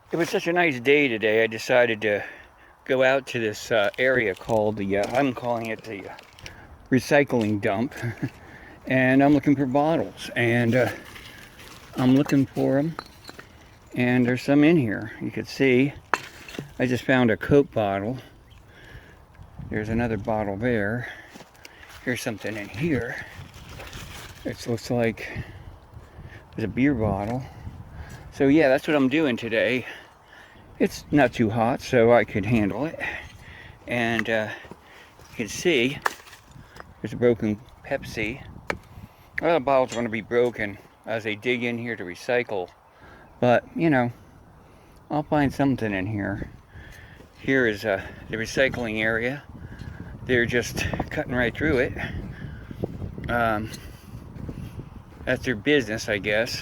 It was such a nice day today, I decided to go out to this area called I'm calling it the recycling dump. And I'm looking for bottles. And I'm looking for them. And there's some in here. You can see, I just found a Coke bottle. There's another bottle there. Here's something in here. It looks like it's a beer bottle. So yeah, that's what I'm doing today. It's not too hot, so I could handle it. And you can see there's a broken Pepsi. Well, the bottles are going to be broken as they dig in here to recycle. But, you know, I'll find something in here. Here is the recycling area. They're just cutting right through it. That's their business, I guess.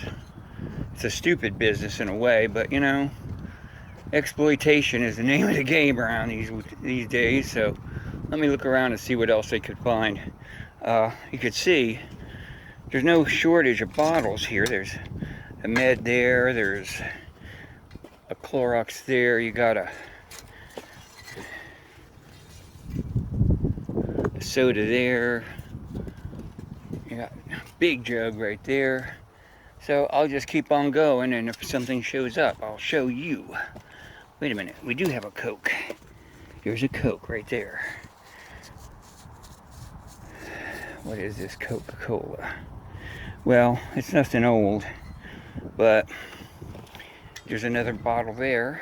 It's a stupid business in a way, but, you know, exploitation is the name of the game around these days. So let me look around and see what else they could find. You could see there's no shortage of bottles here. There's a Med there, there's a Clorox there, you got a soda there, you got a big jug right there. So I'll just keep on going, and if something shows up, I'll show you. Wait a minute, we do have a Coke. Here's a Coke right there. What is this Coca-Cola? Well, it's nothing old, but there's another bottle there.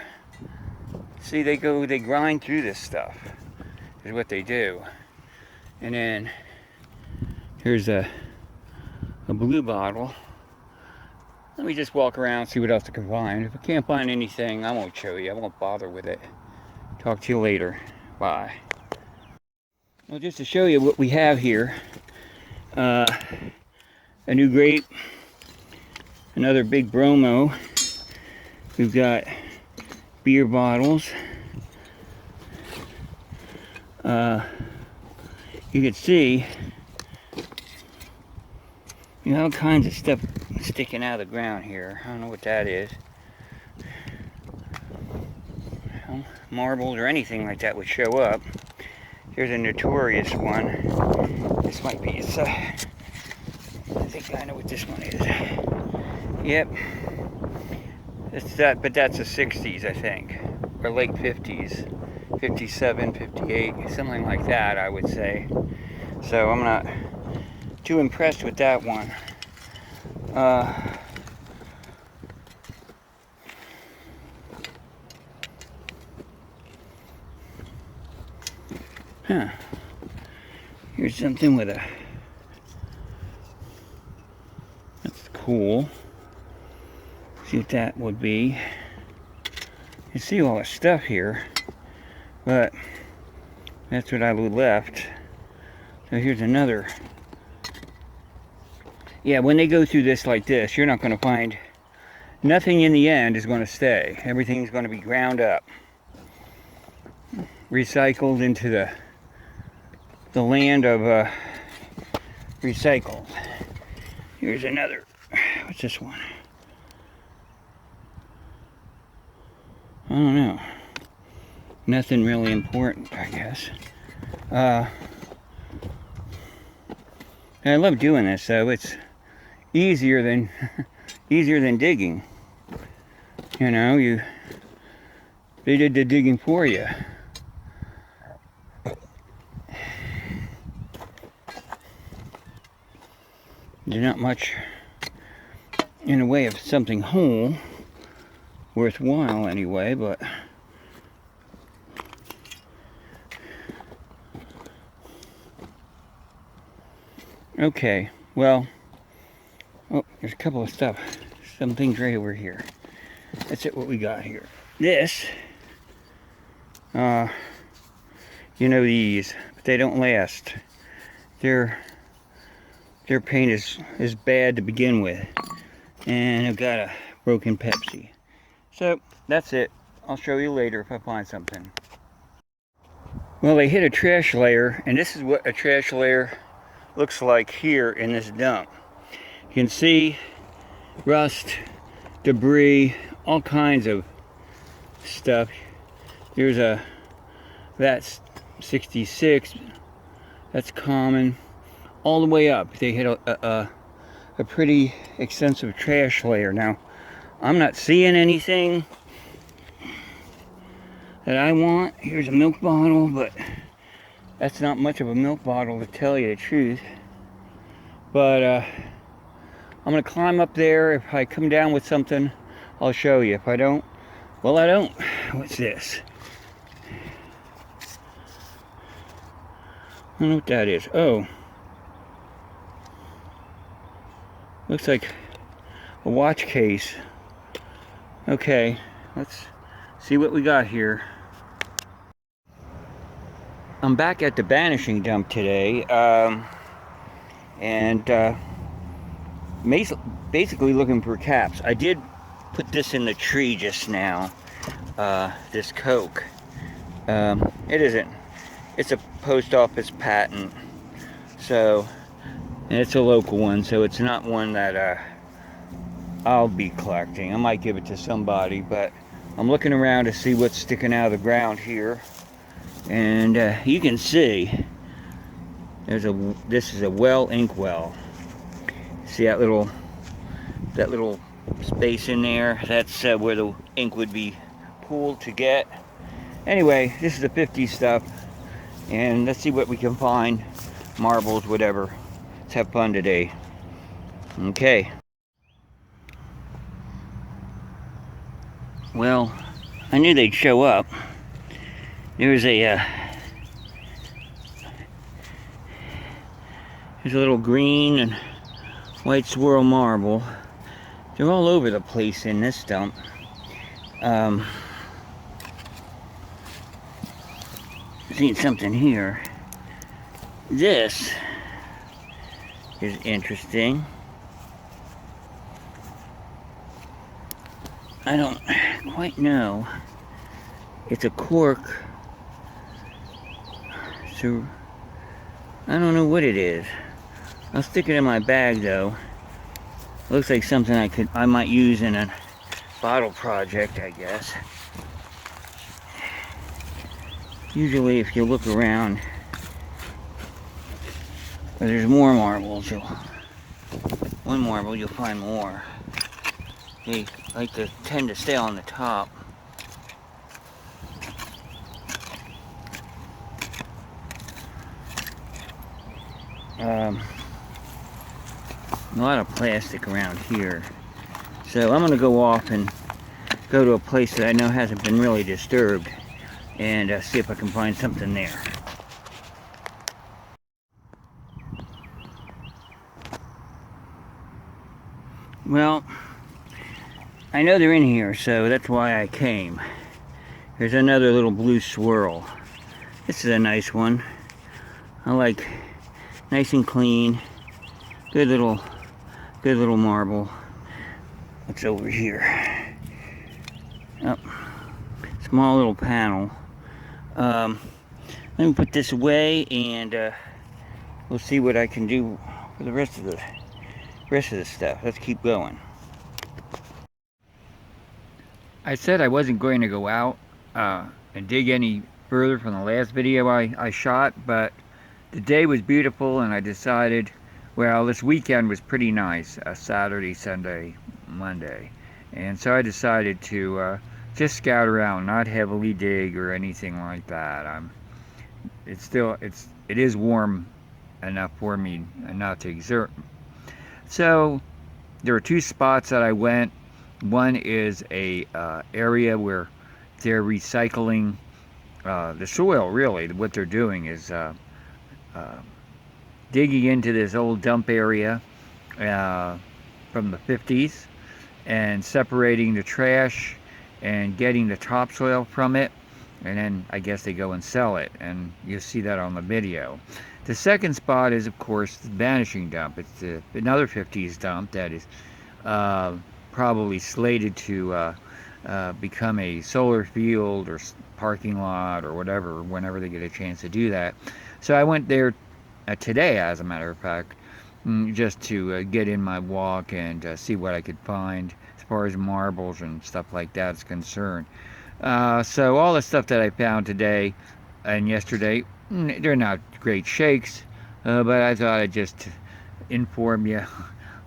See, they grind through this stuff, is what they do. And then here's a blue bottle. Let me just walk around, see what else I can find. If I can't find anything, I won't show you. I won't bother with it. Talk to you later. Bye. Well, just to show you what we have here. A new grape. Another big bromo. We've got beer bottles. You can see, you know, all kinds of stuff sticking out of the ground here. I don't know what that is. Well, marbles or anything like that would show up. Here's a notorious one. This might be its, I think I know what this one is. Yep. It's that, but that's the 60s, I think. Or late 50s. 57, 58, something like that, I would say. So I'm not too impressed with that one. Here's something with a... That's cool. See what that would be. You see all the stuff here, but that's what I left. So here's another. Yeah, when they go through this like this, you're not going to find... Nothing in the end is going to stay. Everything's going to be ground up. Recycled into the land of recycled. Here's another. What's this one? I don't know. Nothing really important, I guess. I love doing this, though. It's easier than digging. You know, they did the digging for you. There's not much in the way of something whole, worthwhile anyway, but okay, well, oh, there's a couple of stuff, some things right over here. That's it, what we got here. This, you know these, but they don't last. Their paint is bad to begin with, and I've got a broken Pepsi. So that's it. I'll show you later if I find something. Well, they hit a trash layer, and this is what a trash layer looks like here in this dump. You can see rust, debris, all kinds of stuff. There's that's 66. That's common. All the way up, they hit a pretty extensive trash layer. Now, I'm not seeing anything that I want. Here's a milk bottle, but that's not much of a milk bottle, to tell you the truth. But I'm gonna climb up there. If I come down with something, I'll show you. If I don't, well, I don't. What's this? I don't know what that is. Oh, looks like a watch case. Okay, let's see what we got here. I'm back at the banishing dump today, and basically looking for caps. I did put this in the tree just now, this Coke. It isn't. It's a post office patent, so, and it's a local one, so it's not one that I'll be collecting. I might give it to somebody, but I'm looking around to see what's sticking out of the ground here, and you can see this is a well, ink well. See that little space in there? That's where the ink would be pooled to get. Anyway, this is the 50s stuff, and let's see what we can find. Marbles, whatever. Let's have fun today. Okay. Well, I knew they'd show up. There's a little green and white swirl marble. They're all over the place in this dump. Seen something here. This is interesting. I don't quite know. It's a cork. So I don't know what it is. I'll stick it in my bag though. Looks like something I might use in a bottle project, I guess. Usually if you look around, there's more marbles. One marble, you'll find more. They like to tend to stay on the top. A lot of plastic around here. So I'm gonna go off and go to a place that I know hasn't been really disturbed, and see if I can find something there. Well, I know they're in here, so that's why I came. There's another little blue swirl. This is a nice one. I like nice and clean. Good little marble. What's over here? Oh, small little panel. Let me put this away, and we'll see what I can do for the rest of the stuff. Let's keep going. I said I wasn't going to go out and dig any further from the last video I shot, but the day was beautiful, and I decided, well, this weekend was pretty nice, Saturday, Sunday, Monday, and so I decided to just scout around, not heavily dig or anything like that. It is warm enough for me not to exert. So there were two spots that I went. One is a area where they're recycling the soil. Really, what they're doing is digging into this old dump area from the 50s and separating the trash and getting the topsoil from it, and then I guess they go and sell it, and you'll see that on the video. The second spot is, of course, the vanishing dump. It's another 50s dump that is probably slated to become a solar field or parking lot or whatever, whenever they get a chance to do that. So I went there today, as a matter of fact, just to get in my walk and see what I could find as far as marbles and stuff like that is concerned. So all the stuff that I found today and yesterday, they're not great shakes, but I thought I'd just inform you,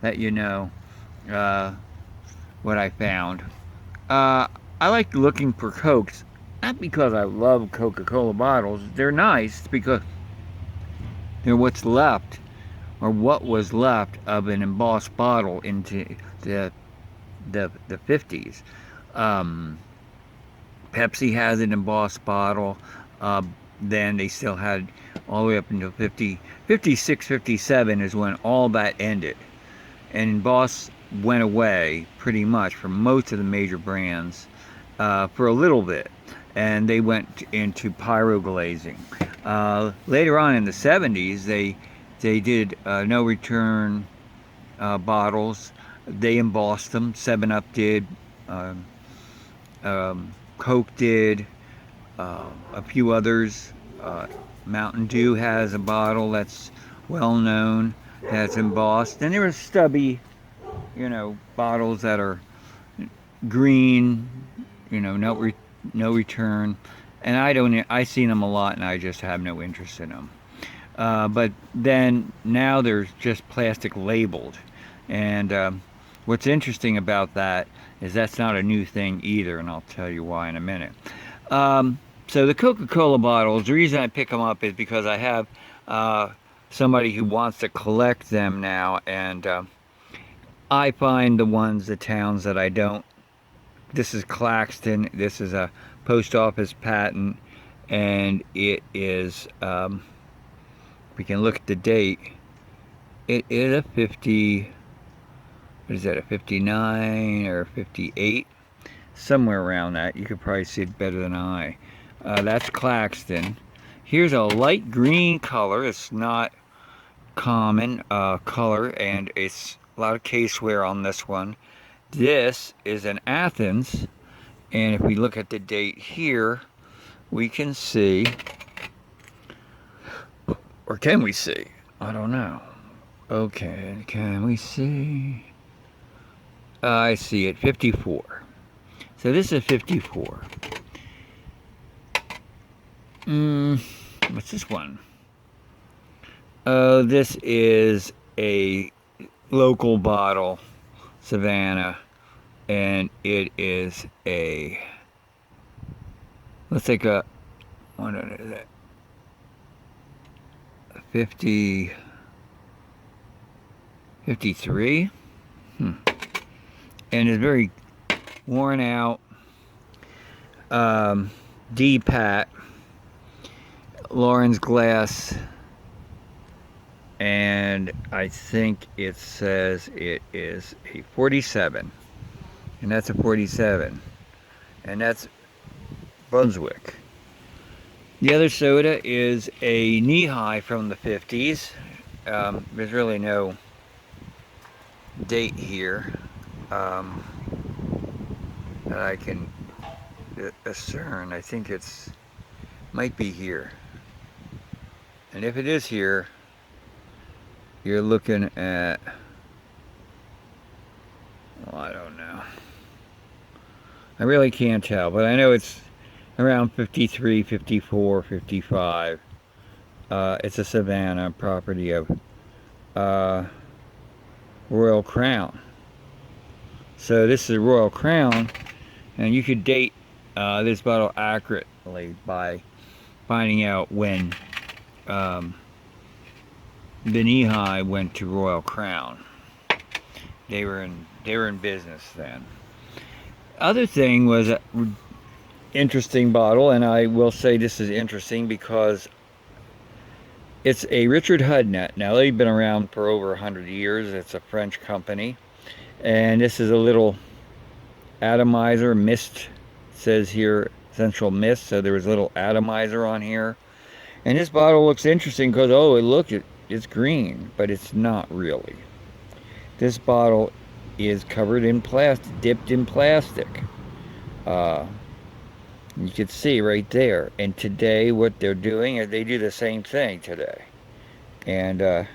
let you know uh, what I found. Uh, I like looking for Cokes, not because I love Coca-Cola bottles. They're nice because they're what's left, or what was left of an embossed bottle into the the 50s. Um, Pepsi has an embossed bottle. Uh, then they still had all the way up until 50, 56, 57 is when all that ended. And embossed went away pretty much from most of the major brands for a little bit. And they went into pyroglazing. Later on in the 70s, they did no return bottles. They embossed them. 7 Up did. Um, Coke did. A few others. Uh, Mountain Dew has a bottle that's well known that's embossed. And there are stubby, bottles that are green, no return. And I seen them a lot and I just have no interest in them. But then now there's just plastic labeled. And what's interesting about that is that's not a new thing either, and I'll tell you why in a minute. So the Coca-Cola bottles, the reason I pick them up is because I have somebody who wants to collect them now, and I find the towns that I don't. This is Claxton. This is a post office patent, and it is. We can look at the date. It is a 50. What is that? A 59 or 58? Somewhere around that. You could probably see it better than I. That's Claxton. Here's a light green color. It's not common color, and it's a lot of caseware on this one. This is an Athens, and if we look at the date here, we can see, or can we see? I don't know. Okay, can we see? I see it, 54. So this is 54. What's this one? This is a local bottle, Savannah, and it is a, let's take a, what is that? 53. And it's very worn out. D-Pat, Lauren's glass, and I think it says it is a 47, and that's a 47, and that's Brunswick. The other soda is a knee-high from the 50s. There's really no date here that I can discern. I think it's might be here, and if it is here, you're looking at, well, I don't know. I really can't tell, but I know it's around 53, 54, 55. It's a Savannah property of Royal Crown. So this is Royal Crown, and you could date this bottle accurately by finding out when the knee-high went to Royal Crown. They were in business then. Other thing was a interesting bottle, and I will say this is interesting because it's a Richard Hudnut. Now they've been around for over 100 years. It's a French company, and this is a little atomizer mist. It says here essential mist, so there was a little atomizer on here. And this bottle looks interesting because it's green, but it's not really. This bottle is covered in plastic, dipped in plastic. You can see right there. And today what they're doing is they do the same thing today. And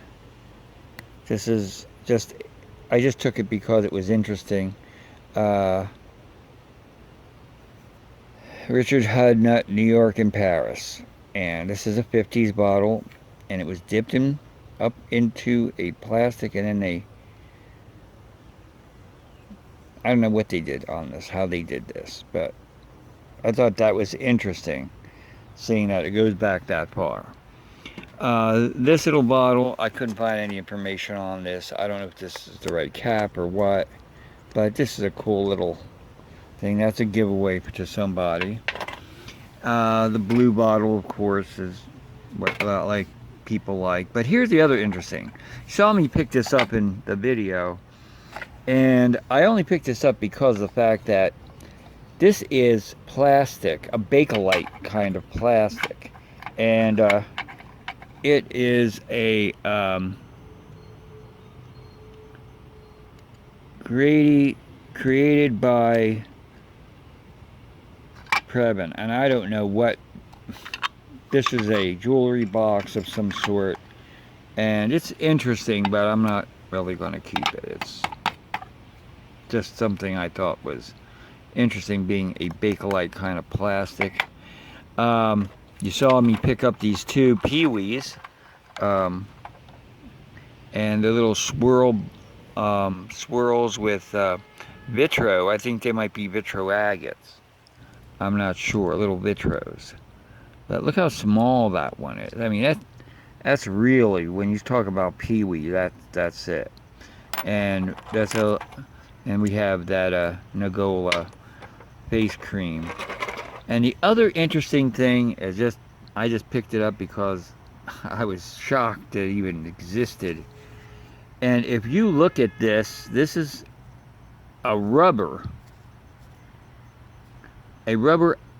this is just, I just took it because it was interesting. Richard Hudnut, New York and Paris. And this is a 50s bottle, and it was dipped in up into a plastic, and then I don't know what they did on this, how they did this, but I thought that was interesting, seeing that it goes back that far. This little bottle, I couldn't find any information on this. I don't know if this is the right cap or what, but this is a cool little thing. That's a giveaway to somebody. The blue bottle, of course, is what like people like. But here's the other interesting. You saw me pick this up in the video, and I only picked this up because of the fact that this is plastic, a Bakelite kind of plastic, and it is a created by Preben, and I don't know what. This is a jewelry box of some sort, and it's interesting, but I'm not really going to keep it. It's just something I thought was interesting, being a Bakelite kind of plastic. You saw me pick up these two Pee-wees, and the little swirls with vitro. I think they might be vitro agates. I'm not sure, little vitros. But look how small that one is. I mean, that's really, when you talk about Pee-wee, that's it. And and we have that Nagola face cream. And the other interesting thing is I just picked it up because I was shocked that it even existed. And if you look at this is a rubber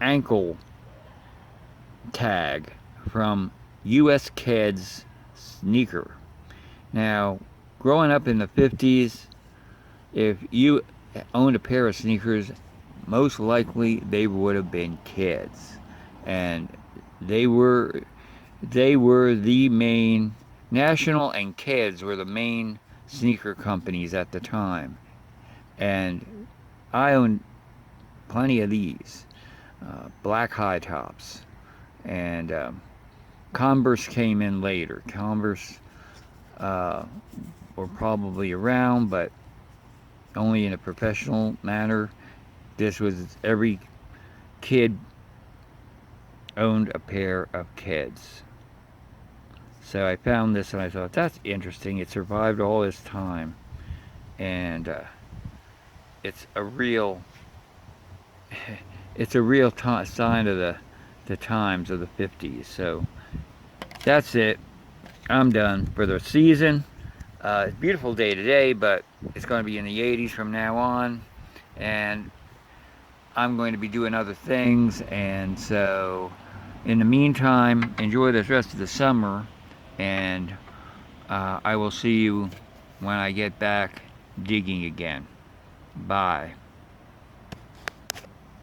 ankle tag from US Kids sneaker. Now, growing up in the 50s, if you owned a pair of sneakers, most likely they would have been Kids, and they were the main. National and Kids were the main sneaker companies at the time, and I owned plenty of these black high tops, and Converse came in later. Converse were probably around, but only in a professional manner. This was, every kid owned a pair of Kids. So I found this and I thought, that's interesting. It survived all this time, and it's a real sign of the times of the 50s. So that's it. I'm done for the season. It's a beautiful day today, but it's going to be in the 80s from now on, and I'm going to be doing other things. And so in the meantime, enjoy the rest of the summer, and I will see you when I get back digging again. Bye.